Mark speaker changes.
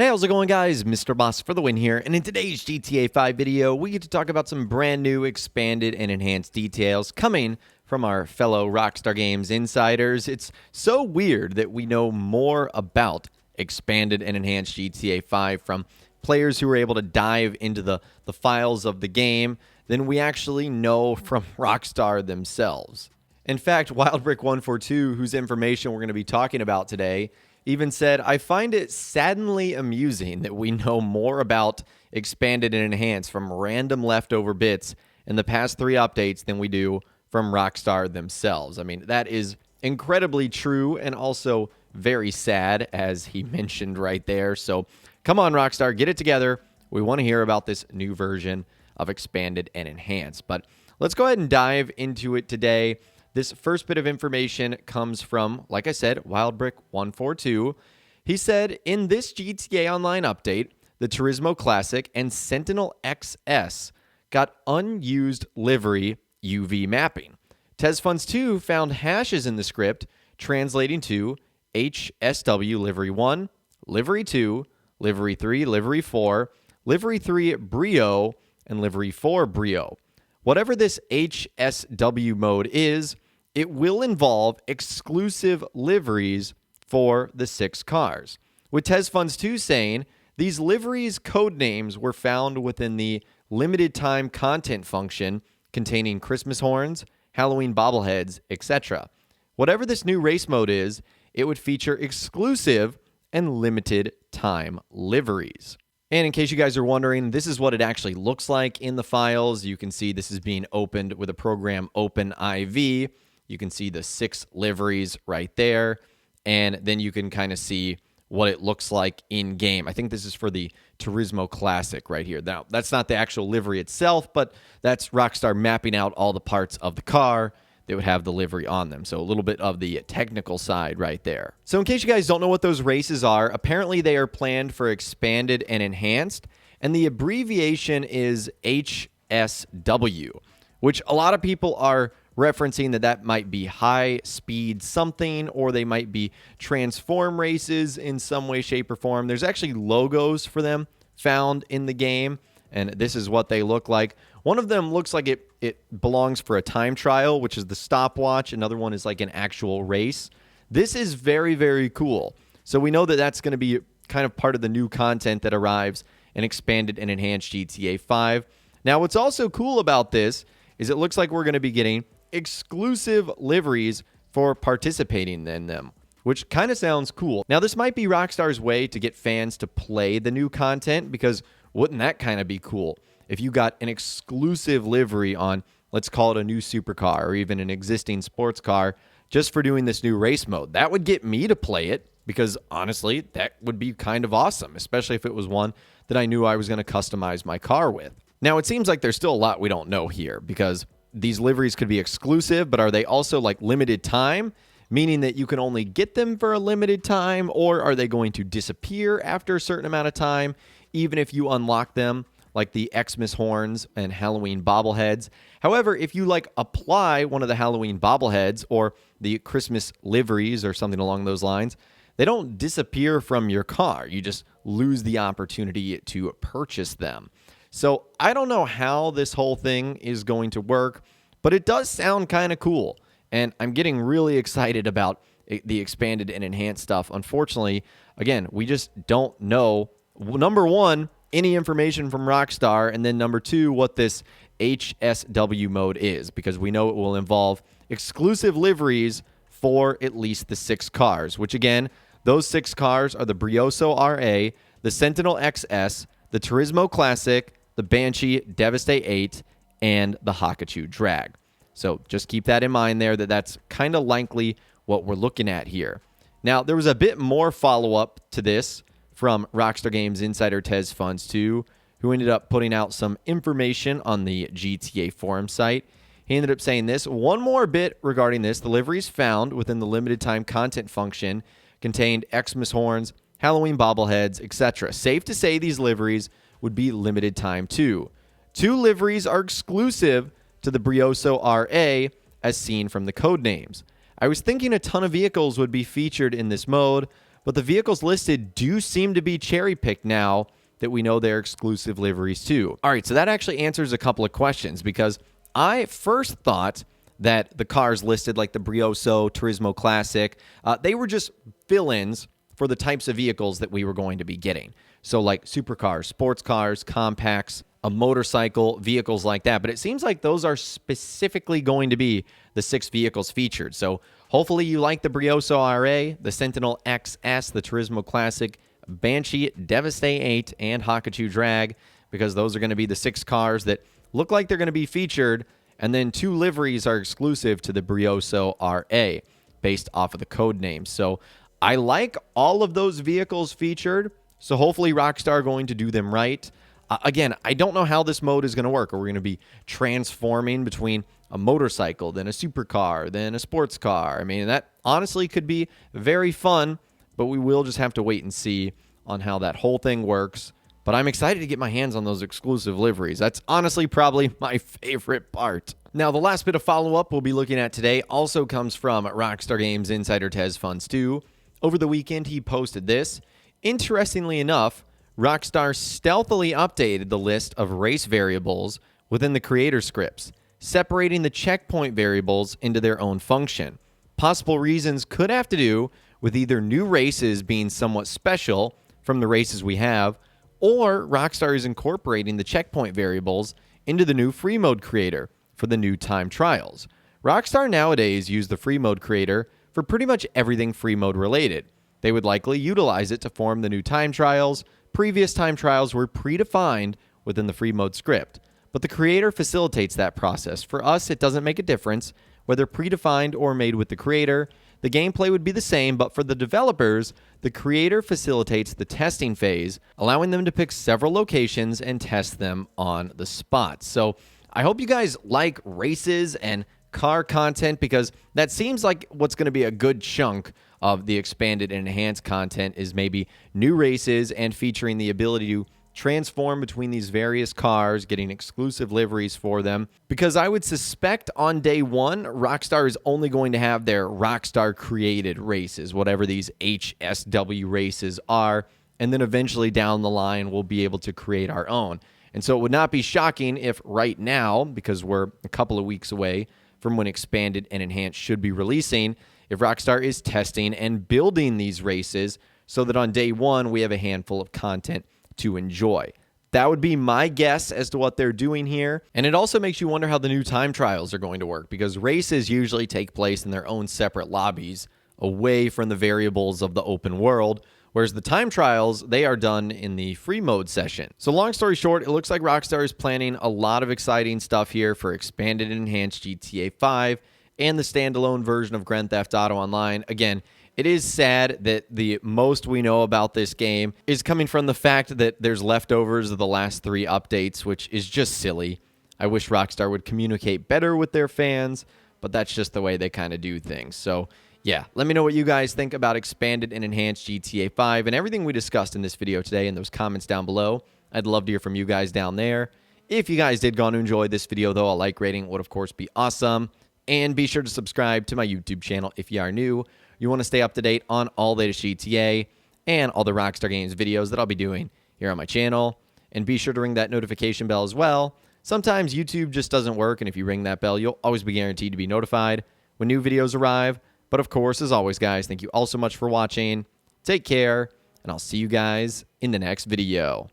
Speaker 1: Hey, how's it going, guys? Mr. Boss for the win here, and in today's GTA 5 video, we get to talk about some brand new expanded and enhanced details coming from our fellow Rockstar Games insiders. It's so weird that we know more about expanded and enhanced GTA 5 from players who are able to dive into the files of the game than we actually know from Rockstar themselves. In fact, WildBrick142, whose information we're going to be talking about today, even said, "I find it saddeningly amusing that we know more about expanded and enhanced from random leftover bits in the past 3 updates than we do from Rockstar themselves." I mean, that is incredibly true and also very sad, as he mentioned right there. So come on, Rockstar, get it together. We want to hear about this new version of expanded and enhanced. But let's go ahead and dive into it today. This first bit of information comes from, like I said, WildBrick142. He said, in this GTA Online update, the Turismo Classic and Sentinel XS got unused livery UV mapping. TezFunds2 found hashes in the script translating to HSW Livery 1, Livery 2, Livery 3, Livery 4, Livery 3 Brio, and Livery 4 Brio. Whatever this HSW mode is, it will involve exclusive liveries for the 6 cars. With TezFunds2 saying, these liveries code names were found within the limited time content function containing Christmas horns, Halloween bobbleheads, etc. Whatever this new race mode is, it would feature exclusive and limited time liveries. And in case you guys are wondering, this is what it actually looks like in the files. You can see this is being opened with a program OpenIV. You can see the 6 liveries right there. And then you can kind of see what it looks like in game. I think this is for the Turismo Classic right here. Now, that's not the actual livery itself, but that's Rockstar mapping out all the parts of the car that would have the livery on them. So a little bit of the technical side right there. So in case you guys don't know what those races are, apparently they are planned for expanded and enhanced, and the abbreviation is HSW, which a lot of people are referencing that might be high speed something, or they might be transform races in some way, shape, or form. There's actually logos for them found in the game, and this is what they look like. One of them looks like it belongs for a time trial, which is the stopwatch. Another one is like an actual race. This is very, very cool. So we know that that's going to be kind of part of the new content that arrives in expanded and enhanced GTA 5. Now, what's also cool about this is it looks like we're going to be getting exclusive liveries for participating in them, which kind of sounds cool. Now, this might be Rockstar's way to get fans to play the new content, because wouldn't that kind of be cool if you got an exclusive livery on, let's call it a new supercar or even an existing sports car, just for doing this new race mode? That would get me to play it, because honestly, that would be kind of awesome, especially if it was one that I knew I was going to customize my car with. Now, it seems like there's still a lot we don't know here, because these liveries could be exclusive, but are they also like limited time, meaning that you can only get them for a limited time, or are they going to disappear after a certain amount of time, even if you unlock them, like the Xmas horns and Halloween bobbleheads? However, if you like apply one of the Halloween bobbleheads or the Christmas liveries or something along those lines, they don't disappear from your car. You just lose the opportunity to purchase them. So I don't know how this whole thing is going to work, but it does sound kind of cool. And I'm getting really excited about the expanded and enhanced stuff. Unfortunately, again, we just don't know, number one, any information from Rockstar, and then number 2, what this HSW mode is, because we know it will involve exclusive liveries for at least the 6 cars, which again, those 6 cars are the Brioso RA, the Sentinel XS, the Turismo Classic, the Banshee Devastate 8, and the Hakachu Drag. So just keep that in mind there, that's kind of likely what we're looking at here. Now, there was a bit more follow-up to this from Rockstar Games insider TezFunds2, who ended up putting out some information on the GTA forum site. He ended up saying this: one more bit regarding this. The liveries found within the limited time content function contained Xmas horns, Halloween bobbleheads, etc. Safe to say these liveries would be limited time too. 2 liveries are exclusive to the Brioso RA, as seen from the code names. I was thinking a ton of vehicles would be featured in this mode, but the vehicles listed do seem to be cherry-picked now that we know they're exclusive liveries too. All right, so that actually answers a couple of questions, because I first thought that the cars listed, like the Brioso, Turismo Classic, they were just fill-ins for the types of vehicles that we were going to be getting. So like supercars, sports cars, compacts, a motorcycle, vehicles like that. But it seems like those are specifically going to be the 6 vehicles featured. So hopefully you like the Brioso RA, the Sentinel XS, the Turismo Classic, Banshee, Devastate 8, and Hakuchu Drag, because those are going to be the 6 cars that look like they're going to be featured. And then 2 liveries are exclusive to the Brioso RA based off of the code name. So I like all of those vehicles featured. So hopefully Rockstar are going to do them right. Again, I don't know how this mode is going to work. Are we going to be transforming between a motorcycle, then a supercar, then a sports car? I mean, that honestly could be very fun, but we will just have to wait and see on how that whole thing works. But I'm excited to get my hands on those exclusive liveries. That's honestly probably my favorite part. Now, the last bit of follow-up we'll be looking at today also comes from Rockstar Games insider Tez Funds 2. Over the weekend, he posted this. Interestingly enough, Rockstar stealthily updated the list of race variables within the creator scripts, separating the checkpoint variables into their own function. Possible reasons could have to do with either new races being somewhat special from the races we have, or Rockstar is incorporating the checkpoint variables into the new free mode creator for the new time trials. Rockstar nowadays use the free mode creator for pretty much everything free mode related. They would likely utilize it to form the new time trials. Previous time trials were predefined within the free mode script, but the creator facilitates that process. For us, it doesn't make a difference whether predefined or made with the creator. The gameplay would be the same, but for the developers, the creator facilitates the testing phase, allowing them to pick several locations and test them on the spot. So I hope you guys like races and car content, because that seems like what's going to be a good chunk of the expanded and enhanced content is maybe new races and featuring the ability to transform between these various cars, getting exclusive liveries for them. Because I would suspect on day one, Rockstar is only going to have their Rockstar created races, whatever these HSW races are, and then eventually down the line we'll be able to create our own. And so it would not be shocking if right now, because we're a couple of weeks away from when expanded and enhanced should be releasing, if Rockstar is testing and building these races so that on day one we have a handful of content to enjoy. That would be my guess as to what they're doing here. And it also makes you wonder how the new time trials are going to work, because races usually take place in their own separate lobbies away from the variables of the open world, whereas the time trials, they are done in the free mode session. So long story short, it looks like Rockstar is planning a lot of exciting stuff here for expanded and enhanced GTA 5 and the standalone version of Grand Theft Auto Online. Again, it is sad that the most we know about this game is coming from the fact that there's leftovers of the last 3 updates, which is just silly. I wish Rockstar would communicate better with their fans, but that's just the way they kind of do things. So yeah, let me know what you guys think about expanded and enhanced GTA 5 and everything we discussed in this video today in those comments down below. I'd love to hear from you guys down there. If you guys did go on to enjoy this video, though, a like rating would, of course, be awesome. And be sure to subscribe to my YouTube channel if you are new. You want to stay up to date on all the latest GTA and all the Rockstar Games videos that I'll be doing here on my channel. And be sure to ring that notification bell as well. Sometimes YouTube just doesn't work, and if you ring that bell, you'll always be guaranteed to be notified when new videos arrive. But of course, as always, guys, thank you all so much for watching. Take care, and I'll see you guys in the next video.